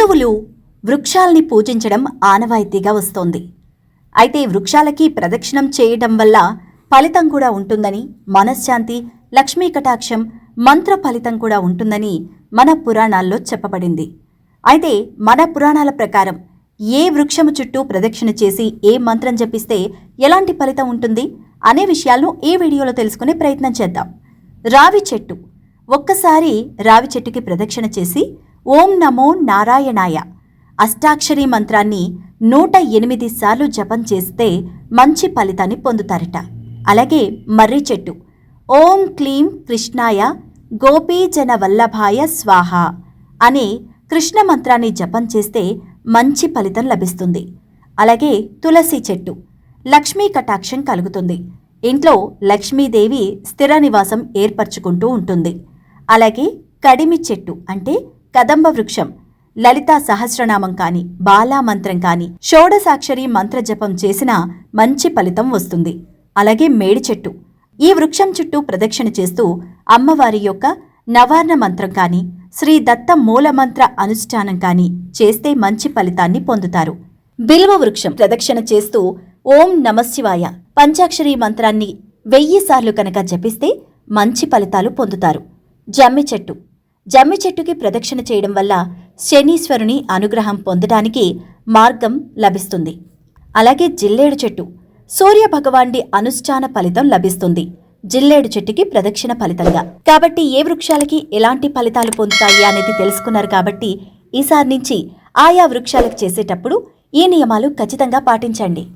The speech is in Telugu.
హిందువులు వృక్షాల్ని పూజించడం ఆనవాయితీగా వస్తోంది. అయితే వృక్షాలకి ప్రదక్షిణం చేయడం వల్ల ఫలితం కూడా ఉంటుందని, మనశ్శాంతి, లక్ష్మీ కటాక్షం, మంత్ర ఫలితం కూడా ఉంటుందని మన పురాణాల్లో చెప్పబడింది. అయితే మన పురాణాల ప్రకారం ఏ వృక్షము చుట్టూ ప్రదక్షిణ చేసి ఏ మంత్రం జపిస్తే ఎలాంటి ఫలితం ఉంటుంది అనే విషయాలను ఈ వీడియోలో తెలుసుకునే ప్రయత్నం చేద్దాం. రావి చెట్టు. ఒక్కసారి రావి చెట్టుకి ప్రదక్షిణ చేసి ఓం నమో నారాయణాయ అష్టాక్షరీ మంత్రాన్ని 108 సార్లు జపం చేస్తే మంచి ఫలితాన్ని పొందుతారట. అలాగే మర్రి చెట్టు. ఓం క్లీం కృష్ణాయ గోపీజన వల్లభాయ స్వాహ అనే కృష్ణ మంత్రాన్ని జపం చేస్తే మంచి ఫలితం లభిస్తుంది. అలాగే తులసి చెట్టు. లక్ష్మీ కటాక్షం కలుగుతుంది. ఇంట్లో లక్ష్మీదేవి స్థిర నివాసం ఏర్పరచుకుంటూ ఉంటుంది. అలాగే కడిమి చెట్టు అంటే కదంబ వృక్షం. లలితా సహస్రనామం కాని, బాలా మంత్రం కాని, షోడసాక్షరి మంత్ర జపం చేసినా మంచి ఫలితం వస్తుంది. అలాగే మేడి చెట్టు. ఈ వృక్షం చుట్టూ ప్రదక్షిణ చేస్తూ అమ్మవారి యొక్క నవార్ణ మంత్రం కాని, శ్రీ దత్త మూలమంత్ర అనుష్ఠానం కాని చేస్తే మంచి ఫలితాన్ని పొందుతారు. బిల్వ వృక్షం. ప్రదక్షిణ చేస్తూ ఓం నమశివాయ పంచాక్షరీ మంత్రాన్ని 1000 సార్లు కనుక జపిస్తే మంచి ఫలితాలు పొందుతారు. జమ్మి చెట్టు. జమ్మి చెట్టుకి ప్రదక్షిణ చేయడం వల్ల శనీశ్వరుని అనుగ్రహం పొందడానికి మార్గం లభిస్తుంది. అలాగే జిల్లేడు చెట్టు. సూర్య భగవానుడి అనుష్ఠాన ఫలితం లభిస్తుంది జిల్లేడు చెట్టుకి ప్రదక్షిణ ఫలితంగా. కాబట్టి ఏ వృక్షాలకి ఎలాంటి ఫలితాలు పొందుతాయి అనేది తెలుసుకున్నారు. కాబట్టి ఈసారి నుంచి ఆయా వృక్షాలకు చేసేటప్పుడు ఈ నియమాలు ఖచ్చితంగా పాటించండి.